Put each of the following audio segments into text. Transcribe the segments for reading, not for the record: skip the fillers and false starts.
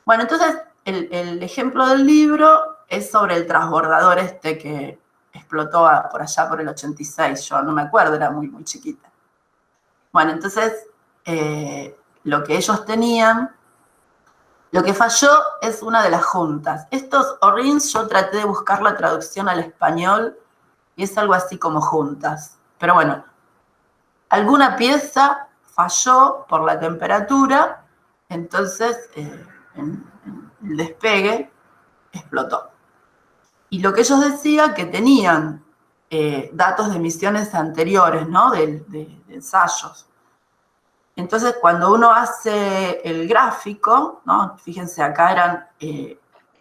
Bueno, entonces el ejemplo del libro es sobre el transbordador este que explotó por allá por el 86. Yo no me acuerdo, era muy, muy chiquita. Bueno, entonces lo que ellos tenían, lo que falló es una de las juntas. Estos ORINs yo traté de buscar la traducción al español y es algo así como juntas. Pero bueno, alguna pieza falló por la temperatura, entonces en el despegue explotó. Y lo que ellos decían que tenían datos de misiones anteriores, ¿no? De ensayos. Entonces, cuando uno hace el gráfico, ¿no? Fíjense, acá eran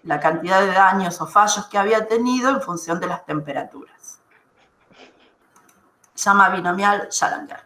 la cantidad de daños o fallos que había tenido en función de las temperaturas. Se llama binomial Challenger.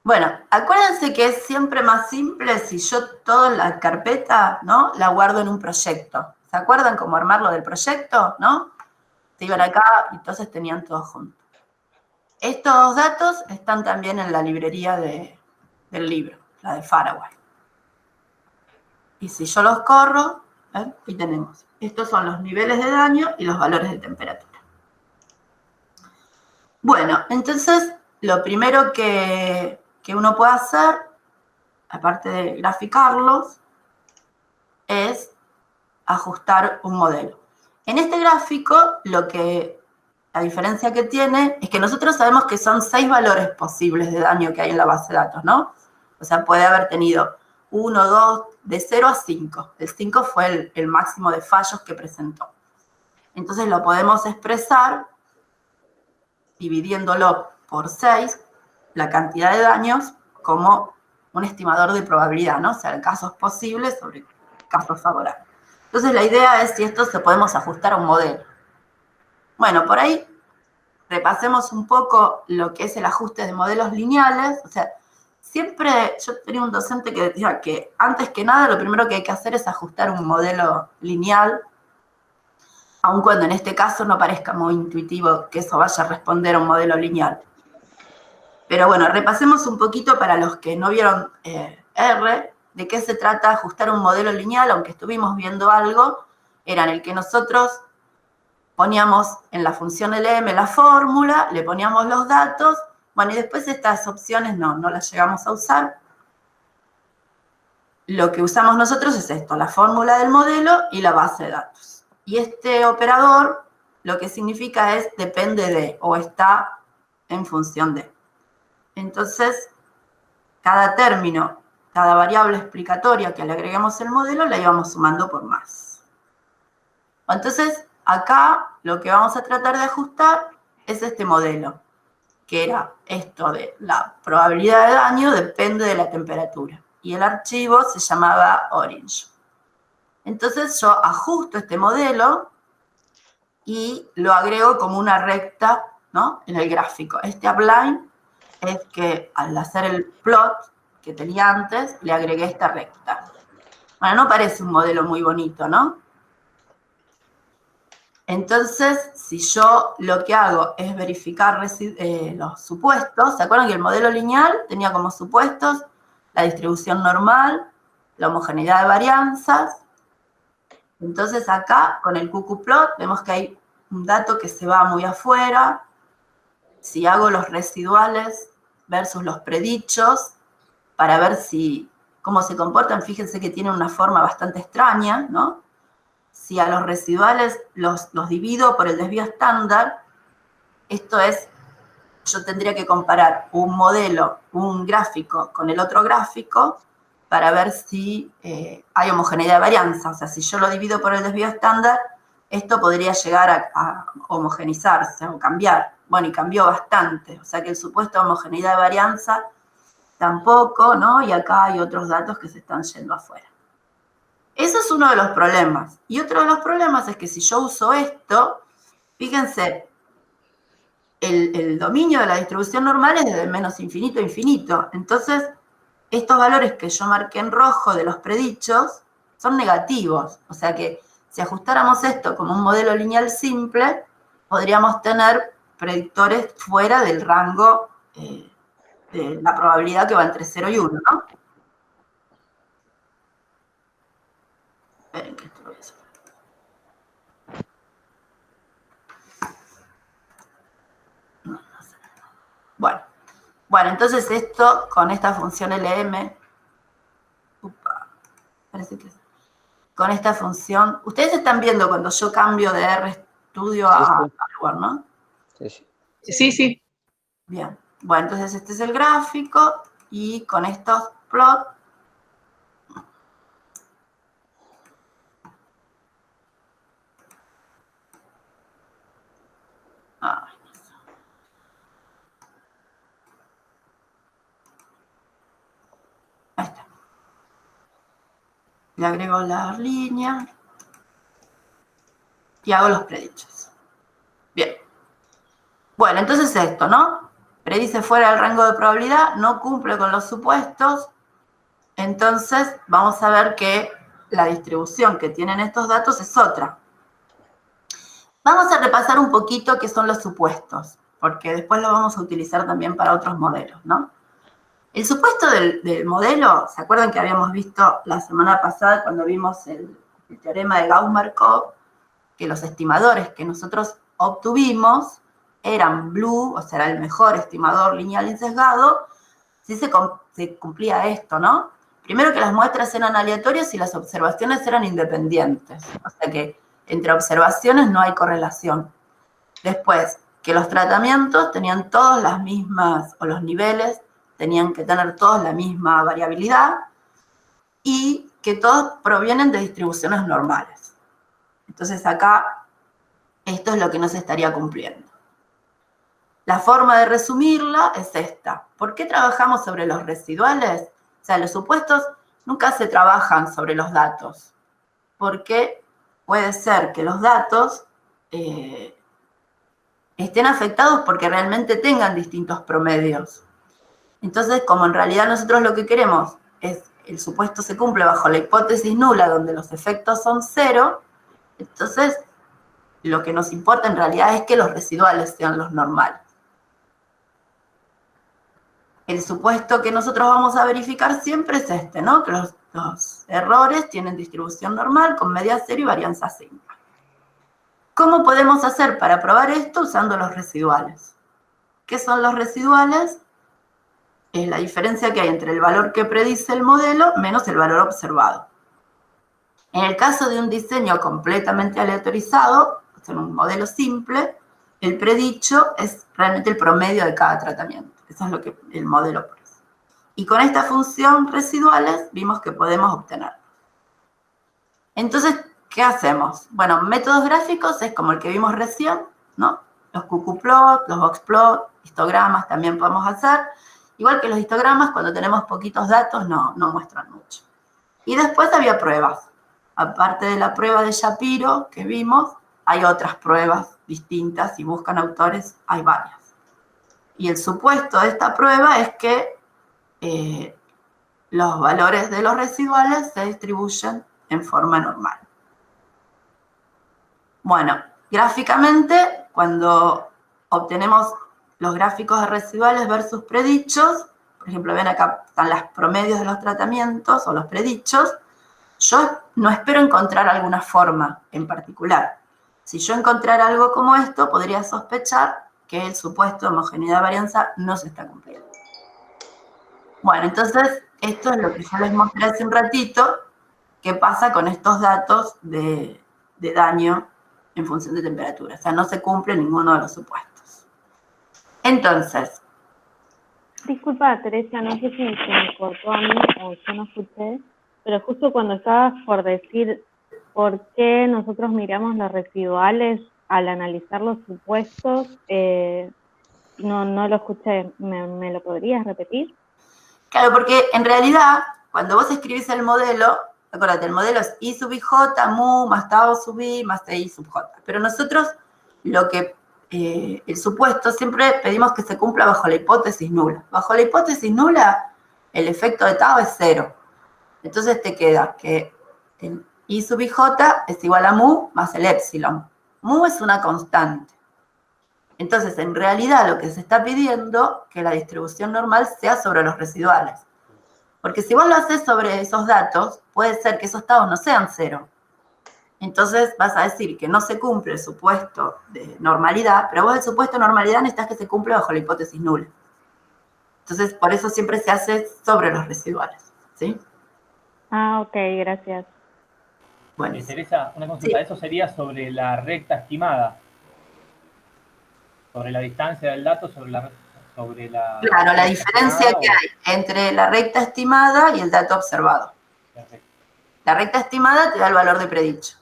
Bueno, acuérdense que es siempre más simple si yo toda la carpeta, ¿no? La guardo en un proyecto. ¿Se acuerdan cómo armarlo del proyecto, no? Se iban acá y entonces tenían todo junto. Estos datos están también en la librería del libro, la de Faraway. Y si yo los corro, ahí tenemos. Estos son los niveles de daño y los valores de temperatura. Bueno, entonces lo primero que uno puede hacer, aparte de graficarlos, es ajustar un modelo. En este gráfico, la diferencia que tiene es que nosotros sabemos que son 6 valores posibles de daño que hay en la base de datos, ¿no? O sea, puede haber tenido 1, 2, de 0 a 5. El 5 fue el máximo de fallos que presentó. Entonces lo podemos expresar dividiéndolo por 6, la cantidad de daños, como un estimador de probabilidad, ¿no? O sea, casos posibles sobre casos favorables. Entonces la idea es si esto se podemos ajustar a un modelo. Bueno, por ahí repasemos un poco lo que es el ajuste de modelos lineales. O sea, siempre yo tenía un docente que decía que antes que nada lo primero que hay que hacer es ajustar un modelo lineal, aun cuando en este caso no parezca muy intuitivo que eso vaya a responder a un modelo lineal. Pero bueno, repasemos un poquito para los que no vieron R, de qué se trata ajustar un modelo lineal, aunque estuvimos viendo algo, era en el que nosotros poníamos en la función LM la fórmula, le poníamos los datos, bueno, y después estas opciones no las llegamos a usar. Lo que usamos nosotros es esto, la fórmula del modelo y la base de datos. Y este operador lo que significa es depende de o está en función de. Entonces, cada término, cada variable explicatoria que le agreguemos al modelo, la íbamos sumando por más. Entonces, acá lo que vamos a tratar de ajustar es este modelo, que era esto de la probabilidad de daño depende de la temperatura. Y el archivo se llamaba Orange. Entonces yo ajusto este modelo y lo agrego como una recta, ¿no? En el gráfico. Este upline es que al hacer el plot que tenía antes, le agregué esta recta. Bueno, no parece un modelo muy bonito, ¿no? Entonces, si yo lo que hago es verificar los supuestos, ¿se acuerdan que el modelo lineal tenía como supuestos la distribución normal, la homogeneidad de varianzas? Entonces acá, con el QQplot, vemos que hay un dato que se va muy afuera. Si hago los residuales versus los predichos, para ver cómo se comportan, fíjense que tienen una forma bastante extraña, ¿no? Si a los residuales los divido por el desvío estándar, esto es, yo tendría que comparar un modelo, un gráfico con el otro gráfico para ver si hay homogeneidad de varianza. O sea, si yo lo divido por el desvío estándar, esto podría llegar a homogenizarse o cambiar. Bueno, y cambió bastante. O sea que el supuesto de homogeneidad de varianza tampoco, ¿no? Y acá hay otros datos que se están yendo afuera. Eso es uno de los problemas. Y otro de los problemas es que si yo uso esto, fíjense, el dominio de la distribución normal es desde menos infinito a infinito. Entonces, estos valores que yo marqué en rojo de los predichos son negativos. O sea que si ajustáramos esto como un modelo lineal simple, podríamos tener predictores fuera del rango de la probabilidad que va entre 0 y 1, ¿no? Esperen que esto lo voy a hacer. Bueno, entonces esto con esta función LM, parece que con esta función, ustedes están viendo cuando yo cambio de RStudio a Hardware, ¿no? Sí, sí. Bien, bueno, entonces este es el gráfico y con estos plots ahí está. Le agrego la línea y hago los predichos. Bien. Bueno, entonces esto, ¿no? Predice fuera del rango de probabilidad, no cumple con los supuestos. Entonces vamos a ver que la distribución que tienen estos datos es otra. Vamos a repasar un poquito qué son los supuestos, porque después lo vamos a utilizar también para otros modelos, ¿no? El supuesto del modelo, ¿se acuerdan que habíamos visto la semana pasada cuando vimos el teorema de Gauss-Markov? Que los estimadores que nosotros obtuvimos eran blue, o sea, era el mejor estimador lineal insesgado, si se cumplía esto, ¿no? Primero que las muestras eran aleatorias y las observaciones eran independientes, o sea que entre observaciones no hay correlación. Después, que los tratamientos tenían todas las mismas, o los niveles tenían que tener todos la misma variabilidad, y que todos provienen de distribuciones normales. Entonces acá, esto es lo que no se estaría cumpliendo. La forma de resumirla es esta. ¿Por qué trabajamos sobre los residuales? O sea, los supuestos nunca se trabajan sobre los datos, porque puede ser que los datos estén afectados porque realmente tengan distintos promedios. Entonces, como en realidad nosotros lo que queremos es el supuesto se cumple bajo la hipótesis nula donde los efectos son 0, entonces lo que nos importa en realidad es que los residuales sean los normales. El supuesto que nosotros vamos a verificar siempre es este, ¿no? Que los errores tienen distribución normal con media 0 y varianza sigma. ¿Cómo podemos hacer para probar esto usando los residuales? ¿Qué son los residuales? Es la diferencia que hay entre el valor que predice el modelo menos el valor observado. En el caso de un diseño completamente aleatorizado, o sea, un modelo simple, el predicho es realmente el promedio de cada tratamiento. Eso es lo que el modelo predice. Y con esta función residuales vimos que podemos obtener. Entonces, ¿qué hacemos? Bueno, métodos gráficos es como el que vimos recién, ¿no? Los QQplot, los boxplot, histogramas también podemos hacer. Igual que los histogramas, cuando tenemos poquitos datos no muestran mucho. Y después había pruebas. Aparte de la prueba de Shapiro que vimos, hay otras pruebas distintas. Si buscan autores, hay varias. Y el supuesto de esta prueba es que los valores de los residuales se distribuyen en forma normal. Bueno, gráficamente, cuando obtenemos los gráficos de residuales versus predichos, por ejemplo, ven acá están los promedios de los tratamientos o los predichos, yo no espero encontrar alguna forma en particular. Si yo encontrara algo como esto, podría sospechar que el supuesto de homogeneidad de varianza no se está cumpliendo. Bueno, entonces, esto es lo que yo les mostré hace un ratito, qué pasa con estos datos de daño en función de temperatura. O sea, no se cumple ninguno de los supuestos. Entonces. Disculpa, Teresa, no sé si se me cortó a mí o yo no escuché, pero justo cuando estabas por decir por qué nosotros miramos los residuales al analizar los supuestos, no lo escuché. ¿Me lo podrías repetir? Claro, porque en realidad, cuando vos escribís el modelo, Acuérdate, el modelo es I sub IJ, mu, más tau sub I, más TI sub J. Pero nosotros, el supuesto, siempre pedimos que se cumpla bajo la hipótesis nula. Bajo la hipótesis nula, el efecto de tau es 0. Entonces te queda que el I sub IJ es igual a mu más el épsilon. Mu es una constante. Entonces, en realidad, lo que se está pidiendo es que la distribución normal sea sobre los residuales. Porque si vos lo haces sobre esos datos, puede ser que esos taus no sean 0. Entonces vas a decir que no se cumple el supuesto de normalidad, pero vos el supuesto de normalidad necesitas que se cumpla bajo la hipótesis nula. Entonces, por eso siempre se hace sobre los residuales, ¿sí? Ah, ok, gracias. Bueno. Teresa, una consulta. Sí. Eso sería sobre la recta estimada. Sobre la distancia del dato, sobre la Claro, la diferencia que hay entre la recta estimada y el dato observado. Perfecto. La recta estimada te da el valor de predicho.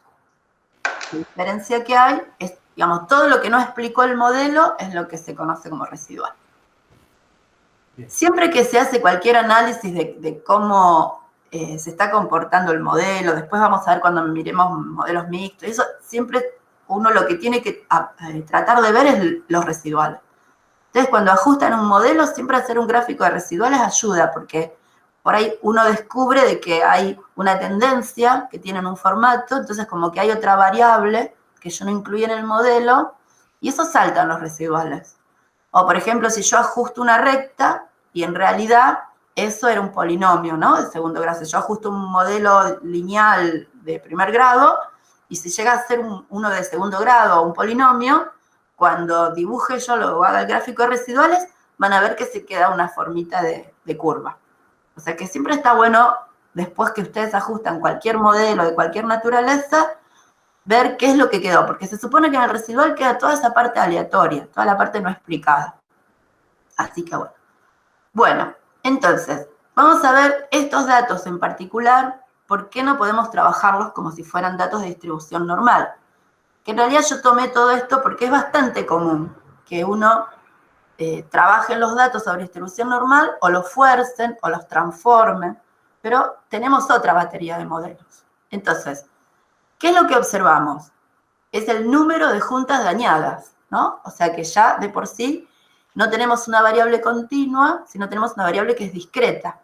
La diferencia que hay es, digamos, todo lo que no explicó el modelo es lo que se conoce como residual. Bien. Siempre que se hace cualquier análisis de cómo se está comportando el modelo, después vamos a ver cuando miremos modelos mixtos, eso siempre uno lo que tiene que tratar de ver es los residuales. Entonces, cuando ajustan un modelo, siempre hacer un gráfico de residuales ayuda, porque por ahí uno descubre de que hay una tendencia que tienen un formato, entonces como que hay otra variable que yo no incluí en el modelo, y eso saltan los residuales. O, por ejemplo, si yo ajusto una recta, y en realidad eso era un polinomio, ¿no? De segundo grado. Si yo ajusto un modelo lineal de primer grado, y si llega a ser uno de segundo grado o un polinomio, cuando dibuje yo, lo haga el gráfico de residuales, van a ver que se queda una formita de curva. O sea que siempre está bueno, después que ustedes ajustan cualquier modelo de cualquier naturaleza, ver qué es lo que quedó, porque se supone que en el residual queda toda esa parte aleatoria, toda la parte no explicada. Así que bueno. Bueno, entonces, vamos a ver estos datos en particular, ¿por qué no podemos trabajarlos como si fueran datos de distribución normal? Que en realidad yo tomé todo esto porque es bastante común que uno trabaje en los datos sobre distribución normal o los fuercen o los transformen, pero tenemos otra batería de modelos. Entonces, ¿qué es lo que observamos? Es el número de juntas dañadas, ¿no? O sea que ya de por sí no tenemos una variable continua, sino tenemos una variable que es discreta,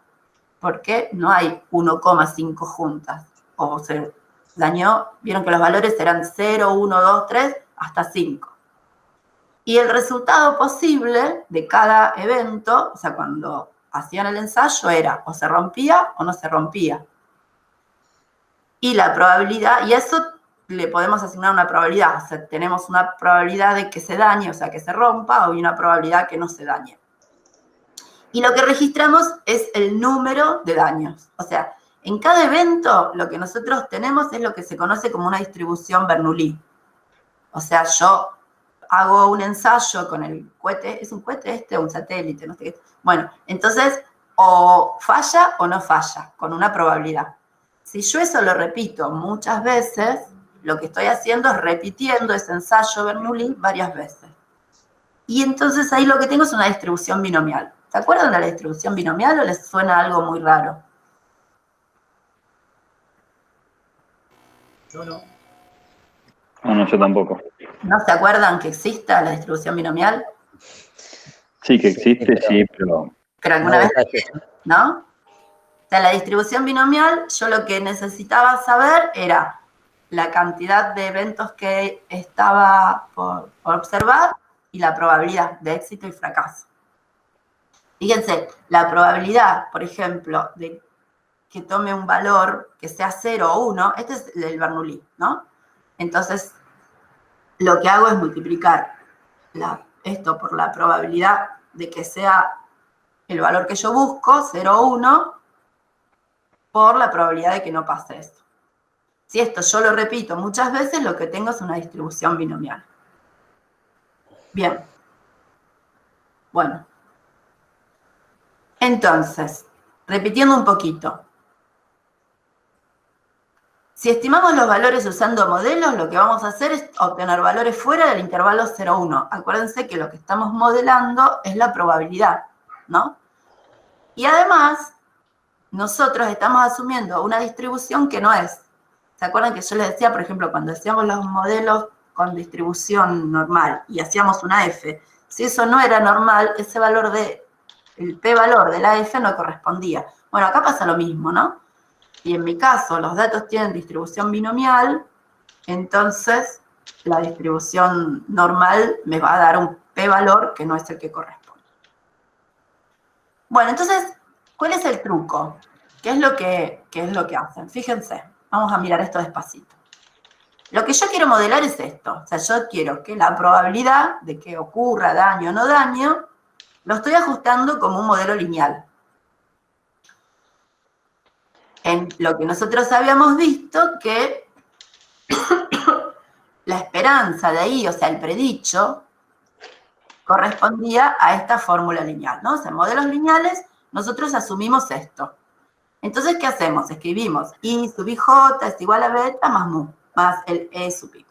porque no hay 1,5 juntas, o se dañó, vieron que los valores eran 0, 1, 2, 3, hasta 5. Y el resultado posible de cada evento, o sea, cuando hacían el ensayo, era o se rompía o no se rompía. Y la probabilidad, y eso le podemos asignar una probabilidad, o sea, tenemos una probabilidad de que se dañe, o sea, que se rompa, o una probabilidad que no se dañe. Y lo que registramos es el número de daños. O sea, en cada evento lo que nosotros tenemos es lo que se conoce como una distribución Bernoulli. O sea, yo hago un ensayo con el cohete, ¿es un cohete o un satélite? No sé qué. Bueno, entonces o falla o no falla, con una probabilidad. Si yo eso lo repito muchas veces, lo que estoy haciendo es repitiendo ese ensayo Bernoulli varias veces. Y entonces ahí lo que tengo es una distribución binomial. ¿Se acuerdan de la distribución binomial o les suena algo muy raro? Yo no. No, yo tampoco. ¿No se acuerdan que exista la distribución binomial? Sí, que existe, sí, pero... Pero alguna vez, ¿no? O sea, la distribución binomial, yo lo que necesitaba saber era la cantidad de eventos que estaba por observar y la probabilidad de éxito y fracaso. Fíjense, la probabilidad, por ejemplo, de que tome un valor que sea 0 o 1, este es el Bernoulli, ¿no? Entonces, lo que hago es multiplicar esto por la probabilidad de que sea el valor que yo busco, 0 o 1, por la probabilidad de que no pase esto. Si esto yo lo repito muchas veces, lo que tengo es una distribución binomial. Bien. Bueno. Entonces, repitiendo un poquito. Si estimamos los valores usando modelos, lo que vamos a hacer es obtener valores fuera del intervalo 0,1. Acuérdense que lo que estamos modelando es la probabilidad, ¿no? Y además, nosotros estamos asumiendo una distribución que no es. ¿Se acuerdan que yo les decía, por ejemplo, cuando hacíamos los modelos con distribución normal y hacíamos una F, si eso no era normal, ese valor el p-valor de la F no correspondía. Bueno, acá pasa lo mismo, ¿no? Y en mi caso, los datos tienen distribución binomial, entonces la distribución normal me va a dar un p-valor que no es el que corresponde. Bueno, entonces, ¿cuál es el truco? ¿Qué es lo que hacen? Fíjense, vamos a mirar esto despacito. Lo que yo quiero modelar es esto. O sea, yo quiero que la probabilidad de que ocurra daño o no daño, lo estoy ajustando como un modelo lineal. En lo que nosotros habíamos visto que la esperanza de ahí, o sea, el predicho, correspondía a esta fórmula lineal, ¿no? O sea, en modelos lineales, nosotros asumimos esto. Entonces, ¿qué hacemos? Escribimos I sub ij es igual a beta más mu, más el E sub i.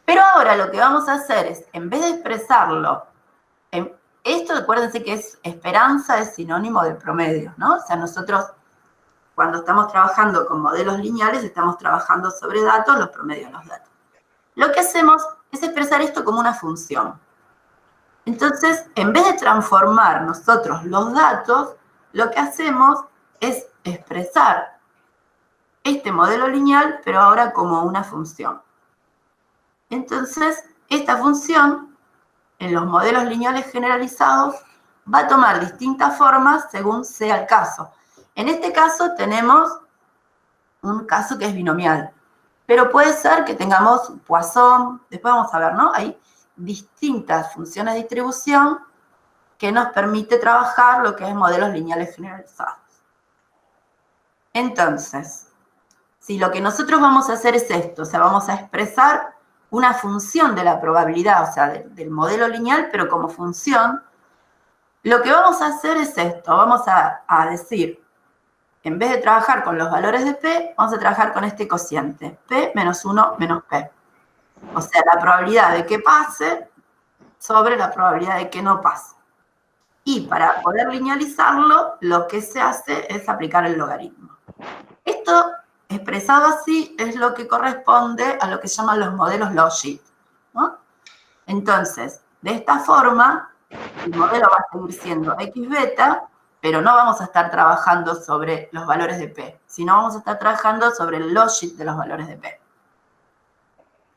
Pero ahora lo que vamos a hacer es, en vez de expresarlo, esto acuérdense que es esperanza, es sinónimo de promedio, ¿no? O sea, nosotros cuando estamos trabajando con modelos lineales, estamos trabajando sobre datos, los promedios de los datos. Lo que hacemos es expresar esto como una función. Entonces, en vez de transformar nosotros los datos, lo que hacemos es expresar este modelo lineal, pero ahora como una función. Entonces, esta función, en los modelos lineales generalizados, va a tomar distintas formas según sea el caso. En este caso tenemos un caso que es binomial, pero puede ser que tengamos Poisson, después vamos a ver, ¿no? Hay distintas funciones de distribución que nos permite trabajar lo que es modelos lineales generalizados. Entonces, si lo que nosotros vamos a hacer es esto, o sea, vamos a expresar una función de la probabilidad, o sea, del modelo lineal, pero como función, lo que vamos a hacer es esto, vamos a decir, en vez de trabajar con los valores de P, vamos a trabajar con este cociente, P menos 1 menos P. O sea, la probabilidad de que pase sobre la probabilidad de que no pase. Y para poder linealizarlo, lo que se hace es aplicar el logaritmo. Esto, expresado así, es lo que corresponde a lo que llaman los modelos logit, ¿no? Entonces, de esta forma, el modelo va a seguir siendo x beta, pero no vamos a estar trabajando sobre los valores de P, sino vamos a estar trabajando sobre el logit de los valores de P.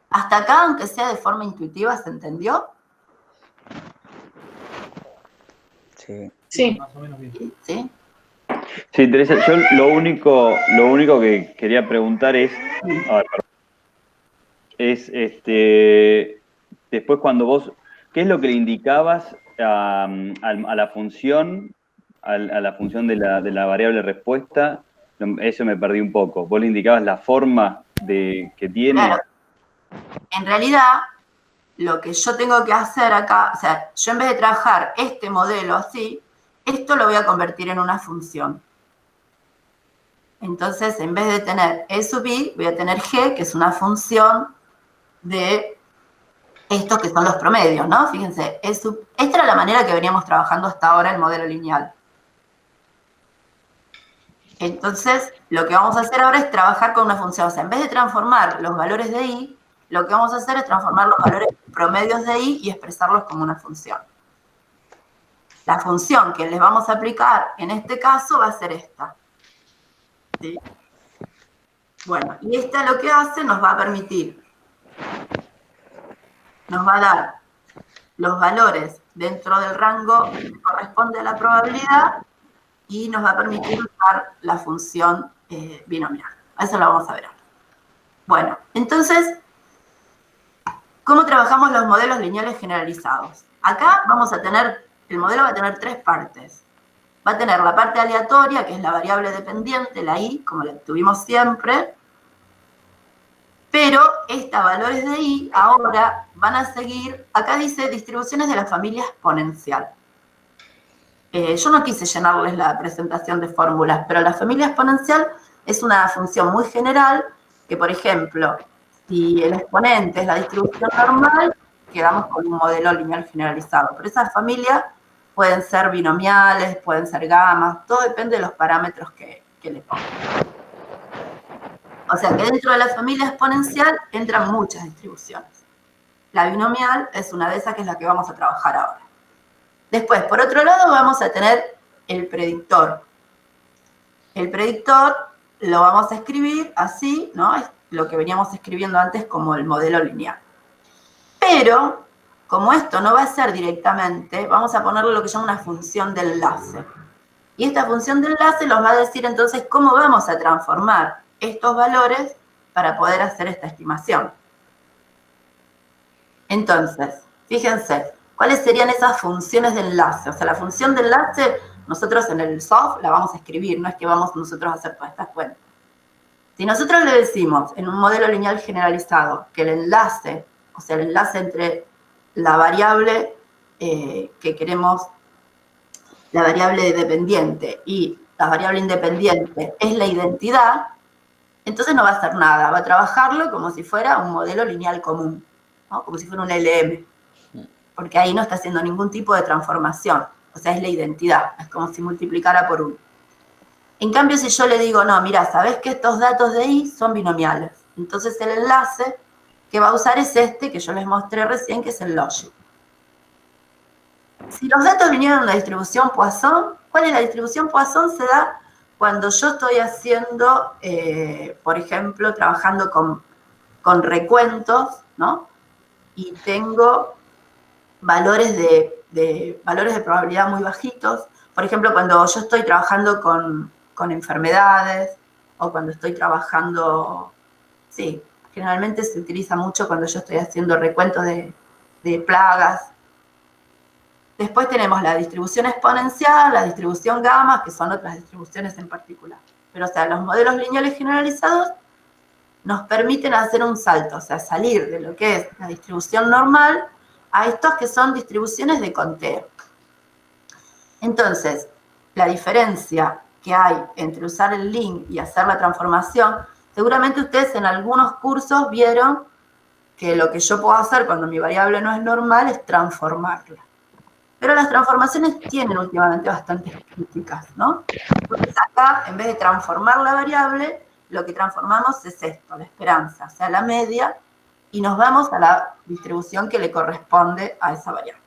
Hasta acá, aunque sea de forma intuitiva, ¿se entendió? Sí. Sí. Más o menos bien. ¿Sí? Sí, Teresa, yo lo único que quería preguntar es, a ver, después cuando vos, ¿qué es lo que le indicabas a la función, a la función de la variable respuesta? Eso me perdí un poco. ¿Vos le indicabas la forma que tiene? Claro. En realidad, lo que yo tengo que hacer acá, o sea, yo en vez de trabajar este modelo así, esto lo voy a convertir en una función. Entonces, en vez de tener E sub i, voy a tener G, que es una función de estos que son los promedios, ¿no? Fíjense, esta era la manera que veníamos trabajando hasta ahora el modelo lineal. Entonces, lo que vamos a hacer ahora es trabajar con una función. O sea, en vez de transformar los valores de i, lo que vamos a hacer es transformar los valores promedios de i y expresarlos como una función. La función que les vamos a aplicar en este caso va a ser esta. ¿Sí? Bueno, y esta lo que hace nos va a permitir, nos va a dar los valores dentro del rango que corresponde a la probabilidad y nos va a permitir usar la función binomial. A eso lo vamos a ver ahora. Bueno, entonces, ¿cómo trabajamos los modelos lineales generalizados? Acá vamos a tener, el modelo va a tener tres partes. Va a tener la parte aleatoria, que es la variable dependiente, la i, como la tuvimos siempre, pero estos valores de i ahora van a seguir, acá dice distribuciones de la familia exponencial. Yo no quise llenarles la presentación de fórmulas, pero la familia exponencial es una función muy general que, por ejemplo, si el exponente es la distribución normal, quedamos con un modelo lineal generalizado. Pero esa familia pueden ser binomiales, pueden ser gamas, todo depende de los parámetros que le pongan. O sea que dentro de la familia exponencial entran muchas distribuciones. La binomial es una de esas, que es la que vamos a trabajar ahora. Después, por otro lado, vamos a tener el predictor. El predictor lo vamos a escribir así, ¿no? Es lo que veníamos escribiendo antes como el modelo lineal. Pero, como esto no va a ser directamente, vamos a ponerle lo que llama una función de enlace. Y esta función de enlace nos va a decir entonces cómo vamos a transformar estos valores para poder hacer esta estimación. Entonces, fíjense, ¿cuáles serían esas funciones de enlace? O sea, la función de enlace, nosotros en el soft la vamos a escribir, no es que vamos nosotros a hacer todas estas cuentas. Si nosotros le decimos en un modelo lineal generalizado que el enlace, o sea, el enlace entre la variable que queremos, la variable dependiente y la variable independiente es la identidad, entonces no va a hacer nada, va a trabajarlo como si fuera un modelo lineal común, ¿no? Como si fuera un LM, porque ahí no está haciendo ningún tipo de transformación, o sea, es la identidad, es como si multiplicara por 1. En cambio, si yo le digo, no, mira, ¿sabés que estos datos de ahí son binomiales? Entonces el enlace que va a usar es este que yo les mostré recién, que es el logic. Si los datos vinieron de una distribución Poisson, ¿cuál es la distribución Poisson? Se da cuando yo estoy haciendo, por ejemplo, trabajando con recuentos, ¿no? Y tengo valores de probabilidad muy bajitos. Por ejemplo, cuando yo estoy trabajando con enfermedades, o cuando estoy trabajando, sí, generalmente se utiliza mucho cuando yo estoy haciendo recuentos de plagas. Después tenemos la distribución exponencial, la distribución gamma, que son otras distribuciones en particular. Pero, o sea, los modelos lineales generalizados nos permiten hacer un salto, o sea, salir de lo que es la distribución normal a estos que son distribuciones de conteo. Entonces, la diferencia que hay entre usar el link y hacer la transformación, seguramente ustedes en algunos cursos vieron que lo que yo puedo hacer cuando mi variable no es normal es transformarla. Pero las transformaciones tienen últimamente bastantes críticas, ¿no? Entonces acá, en vez de transformar la variable, lo que transformamos es esto, la esperanza, o sea, la media, y nos vamos a la distribución que le corresponde a esa variable.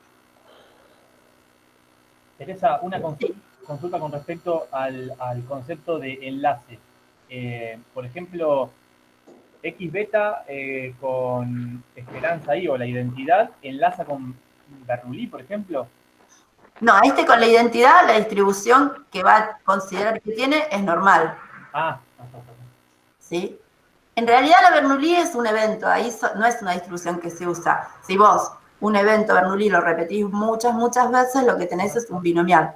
Teresa, una consulta con respecto al concepto de enlace. Por ejemplo, X beta con esperanza I o la identidad enlaza con Bernoulli, por ejemplo. No, con la identidad, la distribución que va a considerar que tiene es normal. ¿Sí? En realidad la Bernoulli es un evento, ahí no es una distribución que se usa. Si vos un evento Bernoulli lo repetís muchas veces, lo que tenés es un binomial.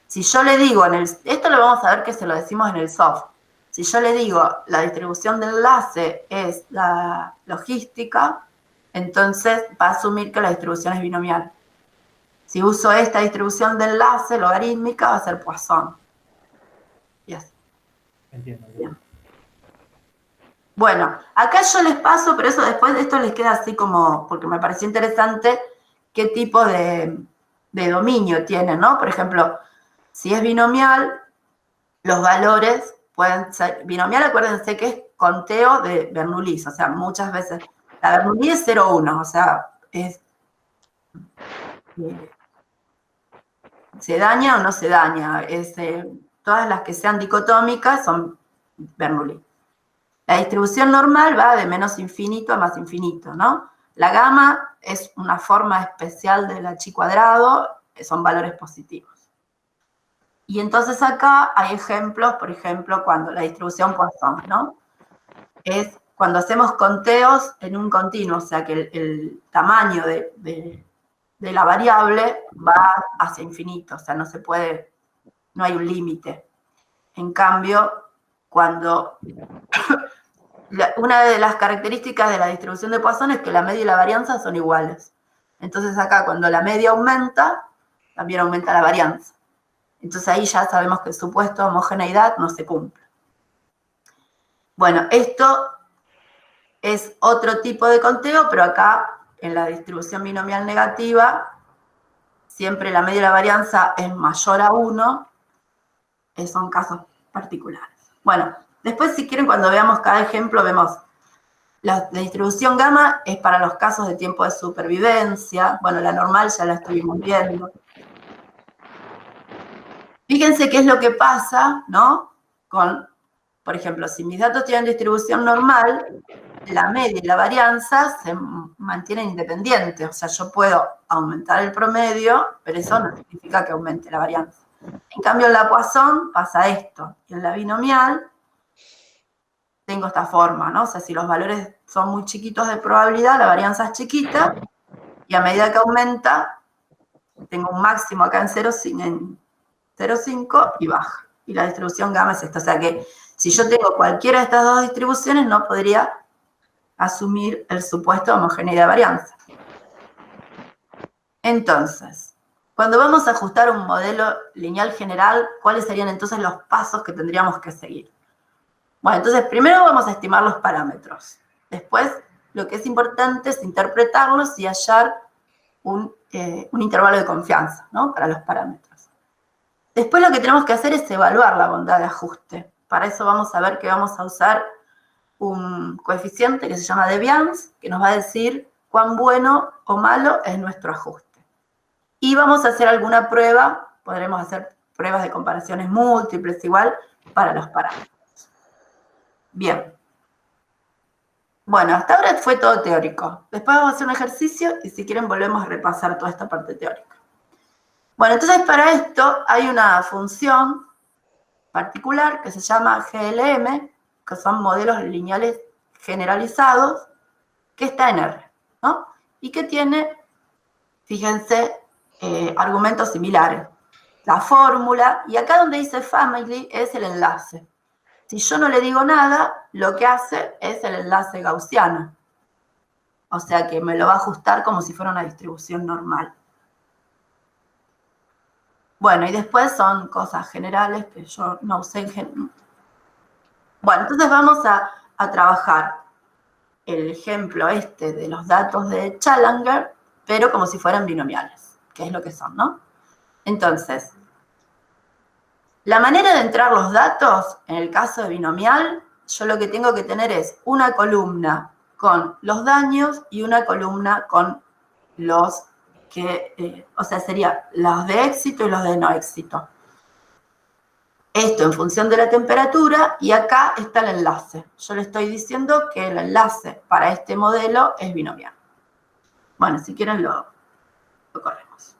Si yo le digo, esto lo vamos a ver que se lo decimos en el soft. Si yo le digo la distribución de enlace es la logística, entonces va a asumir que la distribución es binomial. Si uso esta distribución de enlace logarítmica, va a ser Poisson. Yes. Entiendo. Bien. Bueno, acá yo les paso, pero eso después de esto les queda así como, porque me pareció interesante qué tipo de dominio tiene, ¿no? Por ejemplo, si es binomial, los valores pueden ser, binomial acuérdense que es conteo de Bernoulli, o sea, muchas veces, la Bernoulli es 0,1, o sea, se daña o no se daña, todas las que sean dicotómicas son Bernoulli. La distribución normal va de menos infinito a más infinito, ¿no? La gamma es una forma especial del H cuadrado, son valores positivos. Y entonces acá hay ejemplos, por ejemplo, cuando la distribución Poisson, ¿no? Es cuando hacemos conteos en un continuo, o sea que el tamaño de la variable va hacia infinito, o sea, no se puede, no hay un límite. En cambio, cuando una de las características de la distribución de Poisson es que la media y la varianza son iguales. Entonces acá, cuando la media aumenta, también aumenta la varianza. Entonces ahí ya sabemos que el supuesto de homogeneidad no se cumple. Bueno, esto es otro tipo de conteo, pero acá, en la distribución binomial negativa, siempre la media de la varianza es mayor a 1, son casos particulares. Bueno, después si quieren cuando veamos cada ejemplo vemos la distribución gamma es para los casos de tiempo de supervivencia. Bueno, la normal ya la estuvimos viendo. Fíjense qué es lo que pasa, ¿no? Con, por ejemplo, si mis datos tienen distribución normal, la media y la varianza se mantienen independientes. O sea, yo puedo aumentar el promedio, pero eso no significa que aumente la varianza. En cambio, en la Poisson pasa esto. Y en la binomial tengo esta forma, ¿no? O sea, si los valores son muy chiquitos de probabilidad, la varianza es chiquita, y a medida que aumenta, tengo un máximo acá en 0,5 y baja. Y la distribución gamma es esta. O sea que si yo tengo cualquiera de estas dos distribuciones, no podría asumir el supuesto de homogeneidad de varianza. Entonces, cuando vamos a ajustar un modelo lineal general, ¿cuáles serían entonces los pasos que tendríamos que seguir? Bueno, entonces primero vamos a estimar los parámetros. Después, lo que es importante es interpretarlos y hallar un intervalo de confianza, ¿no? Para los parámetros. Después lo que tenemos que hacer es evaluar la bondad de ajuste. Para eso vamos a ver que vamos a usar un coeficiente que se llama Deviance, que nos va a decir cuán bueno o malo es nuestro ajuste. Y vamos a hacer alguna prueba, podremos hacer pruebas de comparaciones múltiples igual para los parámetros. Bien. Bueno, hasta ahora fue todo teórico. Después vamos a hacer un ejercicio y si quieren volvemos a repasar toda esta parte teórica. Bueno, entonces para esto hay una función particular que se llama GLM, que son modelos lineales generalizados, que está en R, ¿no? Y que tiene, fíjense, argumentos similares. La fórmula, y acá donde dice family es el enlace. Si yo no le digo nada, lo que hace es el enlace gaussiano. O sea que me lo va a ajustar como si fuera una distribución normal. Bueno, y después son cosas generales que yo no usé en general. Bueno, entonces vamos a trabajar el ejemplo este de los datos de Challenger, pero como si fueran binomiales, que es lo que son, ¿no? Entonces, la manera de entrar los datos, en el caso de binomial, yo lo que tengo que tener es una columna con los daños y una columna con los que, o sea, sería los de éxito y los de no éxito. Esto en función de la temperatura y acá está el enlace. Yo le estoy diciendo que el enlace para este modelo es binomial. Bueno, si quieren lo corremos.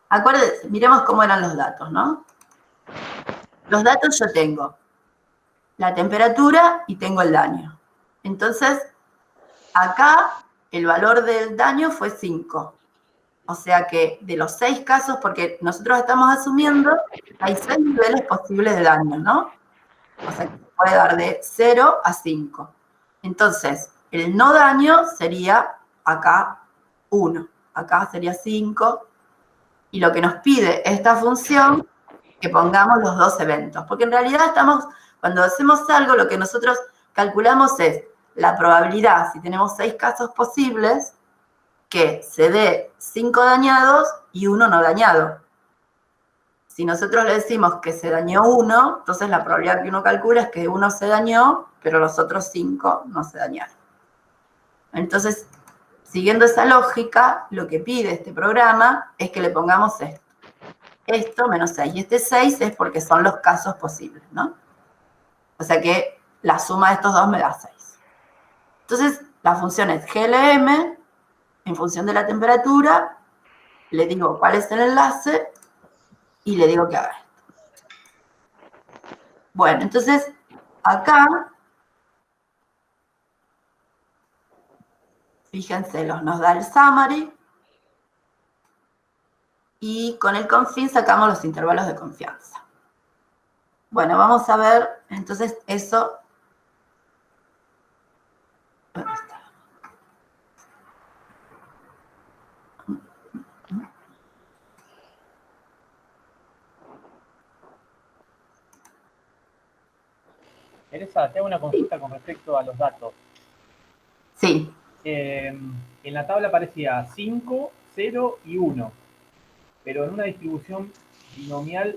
Acuérdense, miremos cómo eran los datos, ¿no? Los datos yo tengo la temperatura y tengo el daño. Entonces, acá el valor del daño fue 5. O sea que de los 6 casos, porque nosotros estamos asumiendo que hay 6 niveles posibles de daño, ¿no? O sea que se puede dar de 0 a 5. Entonces, el no daño sería acá 1. Acá sería 5. Y lo que nos pide esta función, que pongamos los dos eventos. Porque en realidad cuando hacemos algo, lo que nosotros calculamos es la probabilidad, si tenemos 6 casos posibles, que se dé 5 dañados y 1 no dañado. Si nosotros le decimos que se dañó 1, entonces la probabilidad que uno calcula es que 1 se dañó, pero los otros 5 no se dañaron. Entonces, siguiendo esa lógica, lo que pide este programa es que le pongamos esto. Esto menos 6. Y este 6 es porque son los casos posibles, ¿no? O sea que la suma de estos dos me da 6. Entonces, la función es GLM, en función de la temperatura, le digo cuál es el enlace y le digo que haga esto. Bueno, entonces, acá, fíjense, nos da el summary y con el confín sacamos los intervalos de confianza. Bueno, vamos a ver, entonces, eso. ¿Dónde está? Teresa, te hago una consulta con respecto a los datos. Sí. En la tabla aparecía 5, 0 y 1, pero en una distribución binomial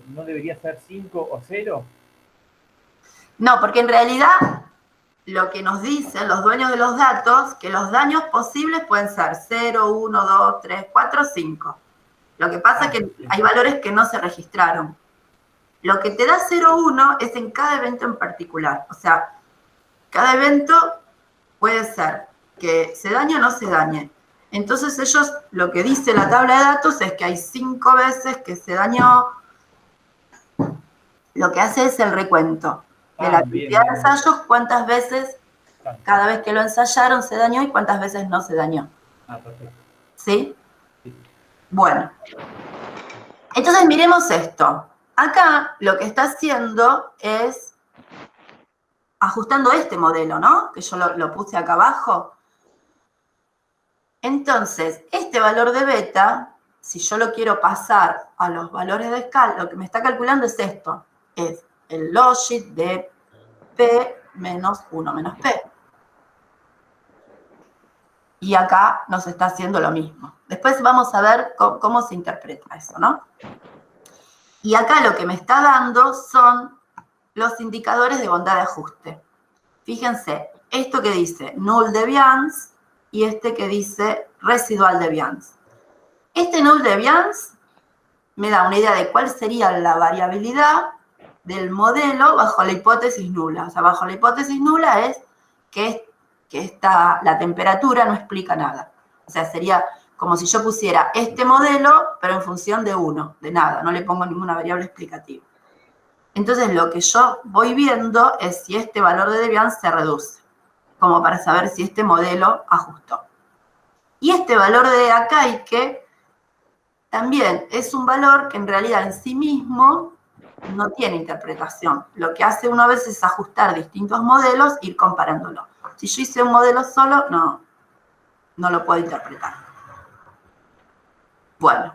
¿no debería ser 5 o 0? No, porque en realidad lo que nos dicen los dueños de los datos, que los daños posibles pueden ser 0, 1, 2, 3, 4, 5. Lo que pasa es que hay valores que no se registraron. Lo que te da 0, 1 es en cada evento en particular. O sea, cada evento puede ser que se dañe o no se dañe. Entonces ellos, lo que dice la tabla de datos es que hay 5 veces que se dañó. Lo que hace es el recuento de la cantidad de ensayos, cuántas veces cada vez que lo ensayaron se dañó y cuántas veces no se dañó. Perfecto. ¿Sí? Bueno. Entonces miremos esto. Acá lo que está haciendo es ajustando este modelo, ¿no? Que yo lo puse acá abajo. Entonces, este valor de beta, si yo lo quiero pasar a los valores de escala, lo que me está calculando es esto. Es el logit de P menos 1 menos P. Y acá nos está haciendo lo mismo. Después vamos a ver cómo se interpreta eso, ¿no? Y acá lo que me está dando son los indicadores de bondad de ajuste. Fíjense, esto que dice null deviance y este que dice residual deviance. Este null deviance me da una idea de cuál sería la variabilidad del modelo bajo la hipótesis nula. O sea, bajo la hipótesis nula es que la temperatura no explica nada. O sea, sería como si yo pusiera este modelo, pero en función de 1, de nada, no le pongo ninguna variable explicativa. Entonces, lo que yo voy viendo es si este valor de deviance se reduce, como para saber si este modelo ajustó. Y este valor de Akaike también es un valor que en realidad en sí mismo no tiene interpretación. Lo que hace uno a veces es ajustar distintos modelos e ir comparándolos. Si yo hice un modelo solo, no lo puedo interpretar. Bueno,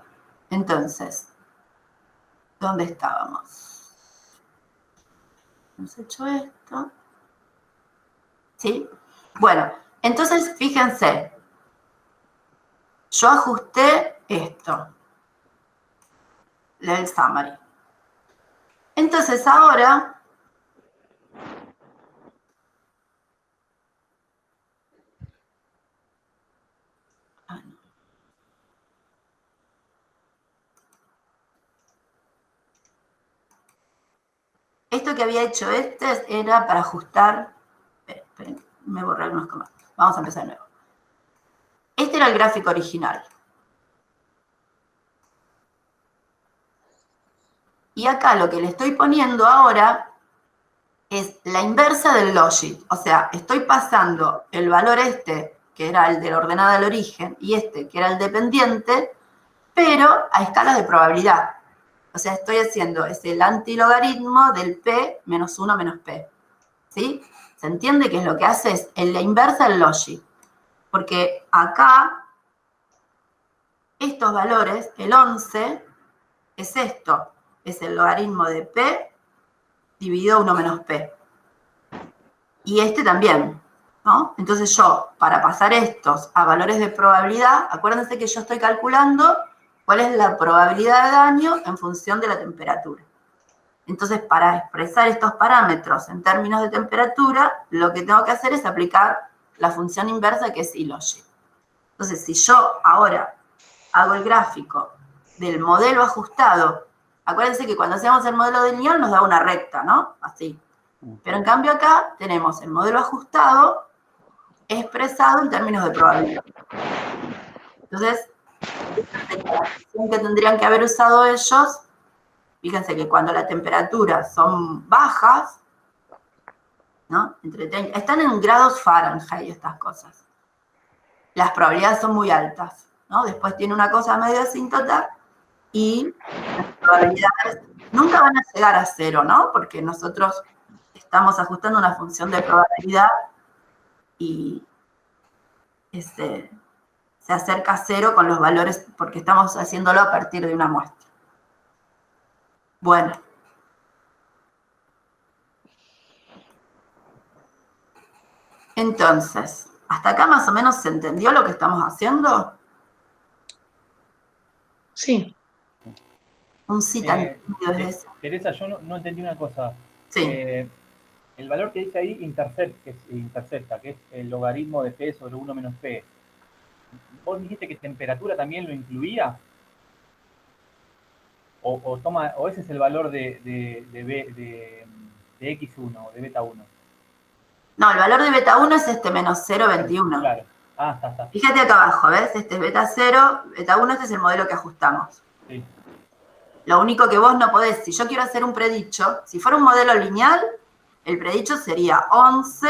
entonces, ¿dónde estábamos? Hemos hecho esto. ¿Sí? Bueno, entonces fíjense, yo ajusté esto, el summary. Entonces ahora esto que había hecho era para ajustar. Esperen, me borré algunos comandos. Vamos a empezar de nuevo. Este era el gráfico original. Y acá lo que le estoy poniendo ahora es la inversa del logit. O sea, estoy pasando el valor que era el de la ordenada del origen, y que era el dependiente, pero a escalas de probabilidad. O sea, estoy haciendo el antilogaritmo del P menos 1 menos P. ¿Sí? ¿Se entiende que es lo que hace? Es la inversa del logit. Porque acá, estos valores, el 11, es esto. Es el logaritmo de P dividido 1 menos P. Y este también, ¿no? Entonces yo, para pasar estos a valores de probabilidad, acuérdense que yo estoy calculando cuál es la probabilidad de daño en función de la temperatura. Entonces, para expresar estos parámetros en términos de temperatura, lo que tengo que hacer es aplicar la función inversa, que es ilogit. Entonces, si yo ahora hago el gráfico del modelo ajustado, acuérdense que cuando hacemos el modelo de lineal nos da una recta, ¿no? Así. Pero en cambio acá tenemos el modelo ajustado expresado en términos de probabilidad. Entonces, la declaración que tendrían que haber usado ellos, fíjense que cuando las temperaturas son bajas, ¿no? Están en grados Fahrenheit estas cosas. Las probabilidades son muy altas, ¿no? Después tiene una cosa medio asíntota y las probabilidades nunca van a llegar a 0, ¿no? Porque nosotros estamos ajustando una función de probabilidad y se acerca a 0 con los valores porque estamos haciéndolo a partir de una muestra. Bueno. Entonces, ¿hasta acá más o menos se entendió lo que estamos haciendo? Sí. Un sí tan tímido es ese. Teresa, yo no entendí una cosa. Sí. El valor que dice ahí intercepta, que es el logaritmo de p sobre 1 menos p. ¿Vos dijiste que temperatura también lo incluía? ¿O ese es el valor de X1 o de beta 1? No, el valor de beta 1 es este menos 0,21. Claro. Ah, está. Fíjate acá abajo, ¿ves? Este es beta 0, beta 1, este es el modelo que ajustamos. Sí. Lo único que vos no podés, si yo quiero hacer un predicho, si fuera un modelo lineal, el predicho sería 11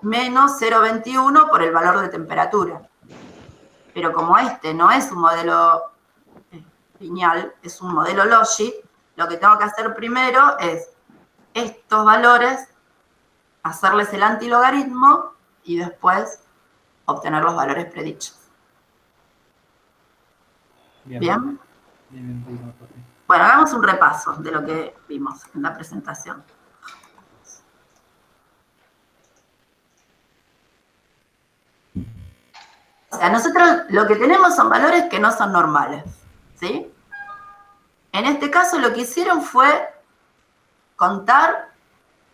menos 0,21 por el valor de temperatura. Pero como este no es un modelo lineal, es un modelo logic, lo que tengo que hacer primero es estos valores, hacerles el antilogaritmo y después obtener los valores predichos. ¿Bien? Bueno, hagamos un repaso de lo que vimos en la presentación. O sea, nosotros lo que tenemos son valores que no son normales, ¿sí? En este caso lo que hicieron fue contar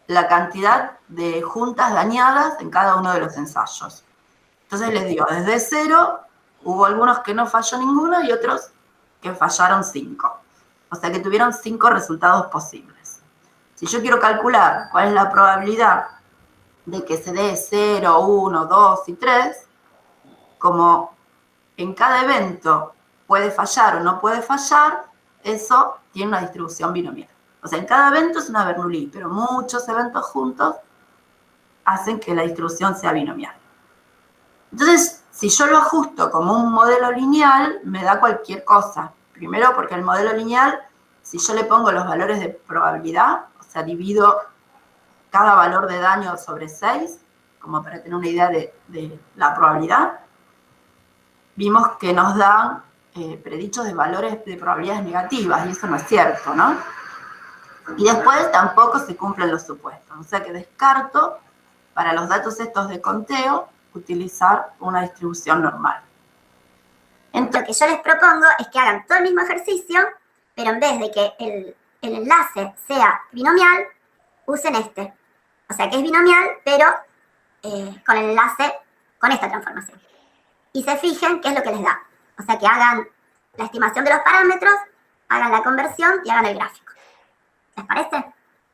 la cantidad de juntas dañadas en cada uno de los ensayos. Entonces les dio desde 0, hubo algunos que no falló ninguno y otros que fallaron 5. O sea que tuvieron 5 resultados posibles. Si yo quiero calcular cuál es la probabilidad de que se dé 0, 1, 2 y 3, como en cada evento puede fallar o no puede fallar, eso tiene una distribución binomial. O sea, en cada evento es una Bernoulli, pero muchos eventos juntos hacen que la distribución sea binomial. Entonces, si yo lo ajusto como un modelo lineal, me da cualquier cosa. Primero porque el modelo lineal, si yo le pongo los valores de probabilidad, o sea, divido cada valor de daño sobre 6, como para tener una idea de la probabilidad, vimos que nos dan predichos de valores de probabilidades negativas, y eso no es cierto, ¿no? Y después tampoco se cumplen los supuestos, o sea que descarto, para los datos estos de conteo, utilizar una distribución normal. Entonces, lo que yo les propongo es que hagan todo el mismo ejercicio, pero en vez de que el enlace sea binomial, usen este. O sea que es binomial, pero con el enlace con esta transformación. Y se fijen qué es lo que les da. O sea que hagan la estimación de los parámetros, hagan la conversión y hagan el gráfico. ¿Les parece?